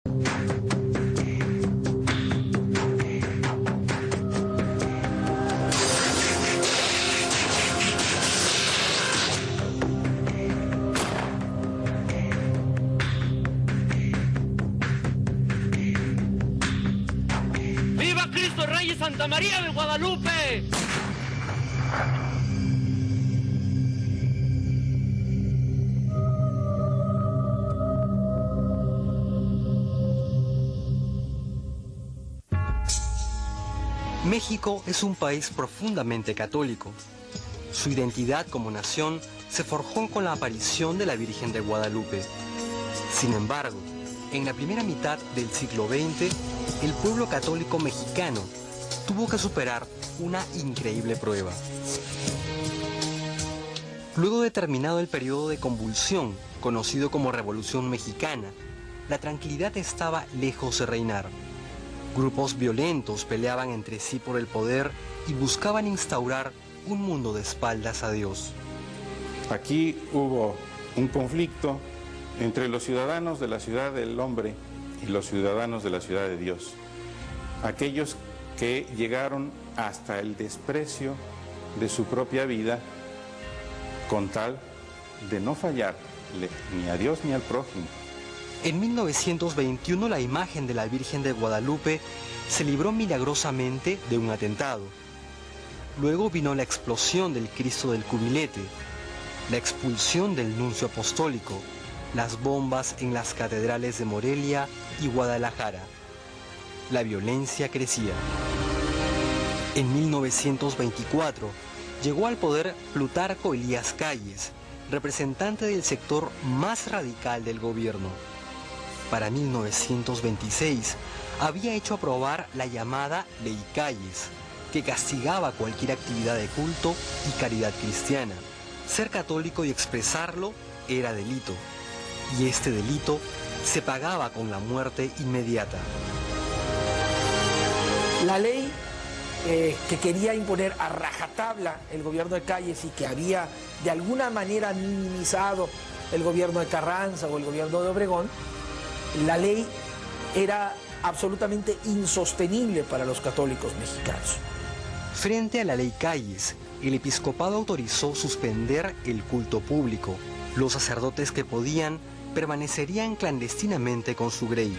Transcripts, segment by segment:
¡Viva Cristo Rey y Santa María de Guadalupe! México es un país profundamente católico. Su identidad como nación se forjó con la aparición de la Virgen de Guadalupe. Sin embargo, en la primera mitad del siglo XX, el pueblo católico mexicano tuvo que superar una increíble prueba. Luego de terminado el periodo de convulsión, conocido como Revolución Mexicana, la tranquilidad estaba lejos de reinar. Grupos violentos peleaban entre sí por el poder y buscaban instaurar un mundo de espaldas a Dios. Aquí hubo un conflicto entre los ciudadanos de la ciudad del hombre y los ciudadanos de la ciudad de Dios. Aquellos que llegaron hasta el desprecio de su propia vida con tal de no fallarle ni a Dios ni al prójimo. En 1921 la imagen de la Virgen de Guadalupe se libró milagrosamente de un atentado. Luego vino la explosión del Cristo del Cubilete, la expulsión del nuncio apostólico, las bombas en las catedrales de Morelia y Guadalajara. La violencia crecía. En 1924 llegó al poder Plutarco Elías Calles, representante del sector más radical del gobierno. Para 1926 había hecho aprobar la llamada Ley Calles, que castigaba cualquier actividad de culto y caridad cristiana. Ser católico y expresarlo era delito, y este delito se pagaba con la muerte inmediata. La ley que quería imponer a rajatabla el gobierno de Calles y que había de alguna manera minimizado el gobierno de Carranza o el gobierno de Obregón, la ley era absolutamente insostenible para los católicos mexicanos. Frente a la Ley Calles, el episcopado autorizó suspender el culto público. Los sacerdotes que podían permanecerían clandestinamente con su grey.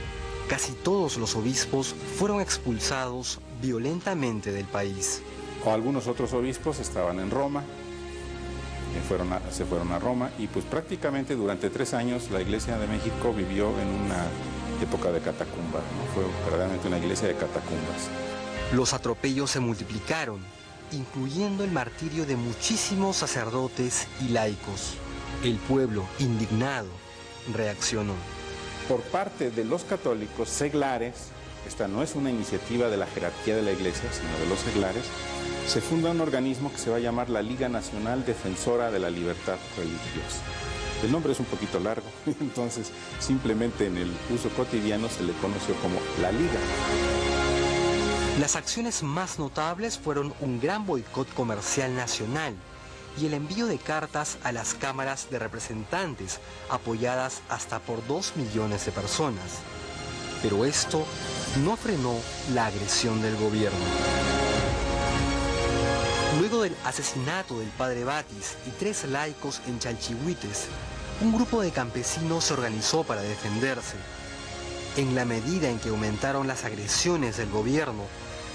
Casi todos los obispos fueron expulsados violentamente del país. O algunos otros obispos estaban en Roma, se fueron a Roma y pues prácticamente durante 3 años la Iglesia de México vivió en una época de catacumba, ¿no? Fue verdaderamente una iglesia de catacumbas. Los atropellos se multiplicaron, incluyendo el martirio de muchísimos sacerdotes y laicos. El pueblo, indignado, reaccionó. Por parte de los católicos seglares, esta no es una iniciativa de la jerarquía de la Iglesia, sino de los seglares, se funda un organismo que se va a llamar la Liga Nacional Defensora de la Libertad Religiosa. El nombre es un poquito largo, entonces simplemente en el uso cotidiano se le conoció como la Liga. Las acciones más notables fueron un gran boicot comercial nacional y el envío de cartas a las cámaras de representantes, apoyadas hasta por 2 millones de personas. Pero esto no frenó la agresión del gobierno. Luego del asesinato del padre Batis y 3 laicos en Chalchihuites, un grupo de campesinos se organizó para defenderse. En la medida en que aumentaron las agresiones del gobierno,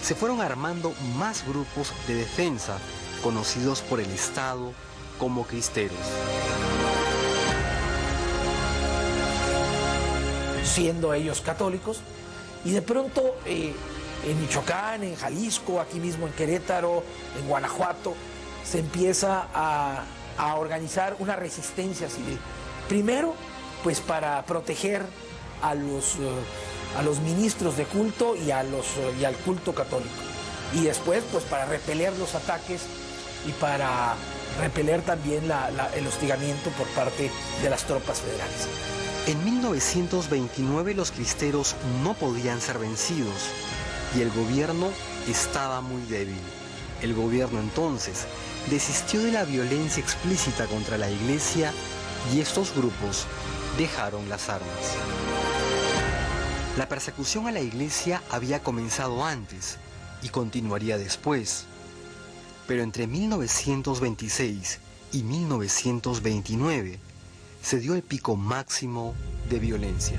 se fueron armando más grupos de defensa, conocidos por el Estado como cristeros. Siendo ellos católicos, y de pronto en Michoacán, en Jalisco, aquí mismo en Querétaro, en Guanajuato, se empieza a organizar una resistencia civil. Primero, pues para proteger a los ministros de culto y al culto católico. Y después, pues para repeler los ataques y para repeler también el hostigamiento por parte de las tropas federales. En 1929 los cristeros no podían ser vencidos y el gobierno estaba muy débil. El gobierno entonces desistió de la violencia explícita contra la iglesia y estos grupos dejaron las armas. La persecución a la iglesia había comenzado antes y continuaría después. Pero entre 1926 y 1929 se dio el pico máximo de violencia.